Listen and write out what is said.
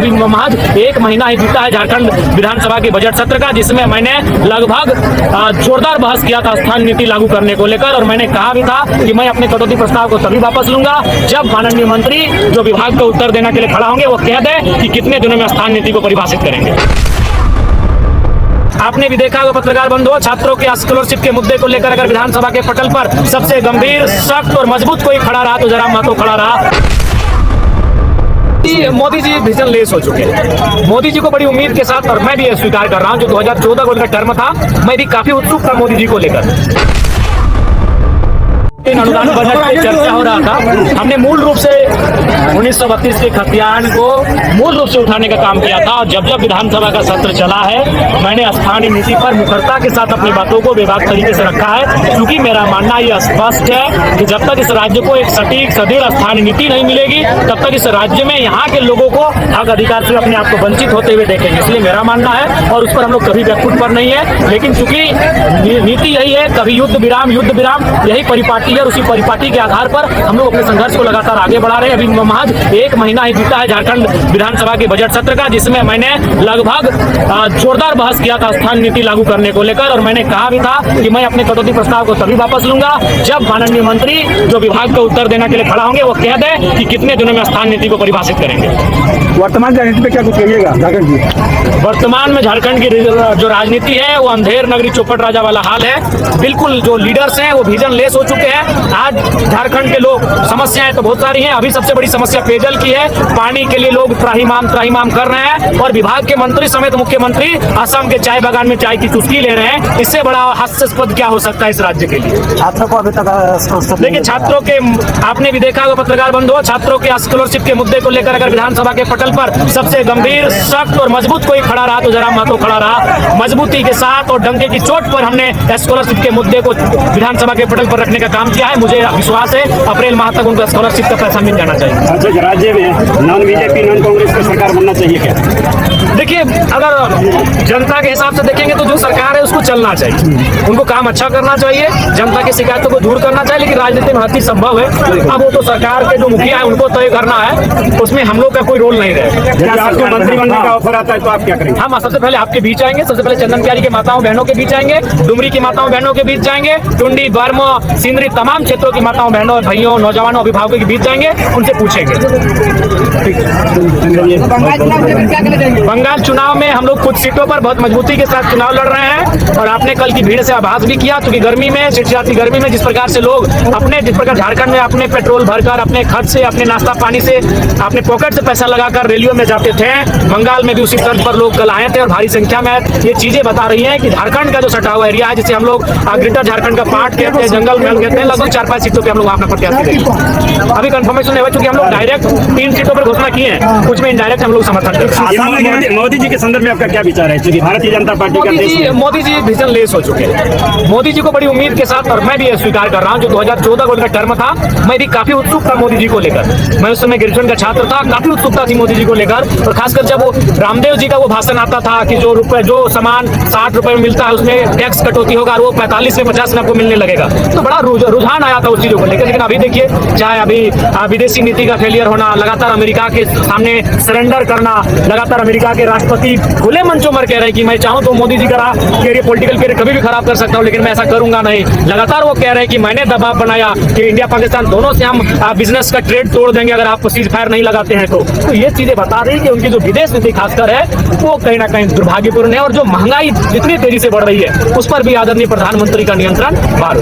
महज एक महीना ही बीता है झारखंड विधानसभा के बजट सत्र का, जिसमें मैंने लगभग जोरदार बहस किया था स्थानीय नीति लागू करने को लेकर। और मैंने कहा भी था कि मैं अपने कटौती प्रस्ताव को तभी वापस लूंगा जब माननीय मंत्री जो विभाग को उत्तर देने के लिए खड़ा होंगे वो कह दें कि कितने दिनों में स्थानीय नीति को परिभाषित करेंगे। आपने भी देखा होगा पत्रकार बंधुओं, छात्रों के स्कॉलरशिप के मुद्दे को लेकर अगर विधानसभा के पटल पर सबसे गंभीर, सख्त और मजबूत कोई खड़ा रहा तो जयराम महतो खड़ा रहा। मोदी जी विजन लेस हो चुके हैं। मोदी जी को बड़ी उम्मीद के साथ, और मैं भी ये स्वीकार कर रहा हूं, जो 2014 का उनका टर्म था, मैं भी काफी उत्सुक था मोदी जी को लेकर। अनुदान बजट पे चर्चा हो रहा था। हमने मूल रूप से 1932 के खतियान को मूल रूप से उठाने का काम किया था। और जब जब विधानसभा का सत्र चला है, मैंने स्थानीय नीति पर मुखरता के साथ अपनी बातों को बेबाक तरीके से रखा है, क्योंकि मेरा मानना यह स्पष्ट है कि जब तक इस राज्य को एक सटीक सदृढ़ स्थानीय नीति नहीं मिलेगी, तब तक इस राज्य में यहाँ के लोगों को हक अधिकार से अपने आप को वंचित होते हुए देखेंगे। इसलिए मेरा मानना है, और उस पर हम लोग कभी बैकफुट पर नहीं है, लेकिन चूंकि नीति यही है, कभी युद्ध विराम यही परिपाटी है। उसी परिपाटी के आधार पर हम लोग अपने संघर्ष को लगातार आगे बढ़ा रहे हैं। अभी महज एक महीना ही बीता है झारखंड विधानसभा के बजट सत्र का, जिसमें मैंने लगभग जोरदार बहस किया था स्थानीय नीति लागू करने को लेकर। और मैंने कहा भी था कि मैं अपने कटौती प्रस्ताव को तभी वापस लूंगा जब माननीय मंत्री जो विभाग को उत्तर देने के लिए खड़ा होंगे वो कह दें कि कितने दिनों में स्थानीय नीति को परिभाषित करेंगे। वर्तमान राजनीति में क्या कुछ कहिएगा झारखंड की? वर्तमान में झारखंड की जो राजनीति है वो अंधेर नगरी चौपट राजा वाला हाल है। बिल्कुल जो लीडर्स हैं वो विजन लेस हो चुके हैं। आज झारखंड के लोग, समस्याएं तो बहुत सारी हैं, अभी सबसे बड़ी समस्या पेयजल की है। पानी के लिए लोग त्राहिमाम कर रहे हैं, और विभाग के मंत्री समेत मुख्यमंत्री असम के चाय बागान में चाय की चुस्की ले रहे हैं। इससे बड़ा हास्यास्पद क्या हो सकता है इस राज्य के लिए? छात्रों को अभी तक देखिए, छात्रों के, आपने भी देखा होगा पत्रकार बंधुओं, छात्रों के स्कॉलरशिप के मुद्दे को लेकर अगर विधानसभा के पटल पर सबसे गंभीर, सख्त और मजबूत कोई खड़ा रहा तो जयराम महतो खड़ा रहा। मजबूती के साथ और डंके की चोट पर हमने स्कॉलरशिप के मुद्दे को विधानसभा के पटल पर रखने का काम किया है। मुझे विश्वास है अप्रैल माह तक उनको स्कॉलरशिप का पैसा मिल जाना चाहिए। अच्छा, राज्य में नॉन बीजेपी नॉन कांग्रेस की सरकार बनना चाहिए क्या? देखिए, अगर जनता के हिसाब से देखेंगे तो जो सरकार है उसको चलना चाहिए, उनको काम अच्छा करना चाहिए, जनता की शिकायतों को दूर करना चाहिए। लेकिन राजनीति में हर चीज संभव है। अब वो तो सरकार के जो मुखिया है उनको तय करना है, उसमें हम लोग का कोई रोल नहीं रहेगा। आपको मंत्री बनने का ऑफर आता है तो आप क्या करेंगे? हम सबसे पहले आपके बीच आएंगे, सबसे पहले चंदन प्यारी के माताओं बहनों के बीच आएंगे, डुमरी की माताओं बहनों के बीच जाएंगे, टुंडी, बर्मा, सिंदरी, तमाम क्षेत्रों की माताओं बहनों, भाइयों, नौजवानों, अभिभावकों के बीच जाएंगे, उनसे पूछेंगे। बंगाल चुनाव में हम लोग कुछ सीटों पर बहुत मजबूती के साथ चुनाव लड़ रहे हैं, और आपने कल की भीड़ से आभास भी किया, क्योंकि गर्मी में, चिटचिटाती गर्मी में जिस प्रकार से लोग जिस प्रकार झारखंड में अपने पेट्रोल भरकर, अपने खर्च से, अपने नाश्ता पानी से, अपने पॉकेट से पैसा लगाकर रैलियों में जाते थे, बंगाल में भी उसी तर्ज पर लोग कल आए थे और भारी संख्या में। ये चीजें बता रही हैं कि झारखंड का जो सटा हुआ एरिया है, जिसे हम लोग ग्रेटर झारखंड का पार्ट कहते हैं, जंगल महल कहते हैं, लगभग 4-5 सीटों पे हम लोग अपना प्रत्याशी देंगे। अभी कंफर्मेशन नहीं हुआ, क्योंकि हम लोग डायरेक्ट 3 सीटों पर घोषणा किए हैं, कुछ में इनडायरेक्ट हम लोग समर्थन करते हैं। मोदी जी के संदर्भ में आपका क्या विचार है? क्योंकि भारतीय जनता पार्टी का देश है। मोदी जी विजन लेस हो चुके हैं। मोदी जी को बड़ी उम्मीद के साथ, और मैं भी ये स्वीकार कर रहा हूं, जो 2014 का उनका टर्म था, मैं भी काफी उत्सुक था मोदी जी को लेकर। मैं उस समय ग्रेजुएशन का छात्र था, काफी उत्सुकता थी मोदी जी को लेकर। और खासकर जब वो रामदेव जी का वो भाषण आता था कि जो सामान 60 रुपए में मिलता है उसमें टैक्स कटौती होगा और वो 45 से 50 में आपको मिलने लगेगा, तो बड़ा रुझान आया था उस चीजों को लेकर। लेकिन अभी देखिए, चाहे अभी विदेशी नीति का फेलियर होना, लगातार अमेरिका के सामने सरेंडर करना, लगातार अमेरिका के राष्ट्रपति खुले मंचों पर कह रहे हैं कि मैं चाहूं तो मोदी जी का पॉलिटिकल कैरियर कभी भी खराब कर सकता हूं, लेकिन मैं ऐसा करूंगा नहीं। लगातार वो कह रहे हैं कि मैंने दबाव बनाया कि इंडिया पाकिस्तान दोनों से हम बिजनेस का ट्रेड तोड़ देंगे अगर आप सीज फायर नहीं लगाते हैं तो ये चीजें बता रही है कि उनकी जो विदेश नीति खासकर है वो कहीं ना कहीं दुर्भाग्यपूर्ण है। और जो महंगाई जितनी तेजी से बढ़ रही है उस पर भी आदरणीय प्रधानमंत्री का नियंत्रण बाहर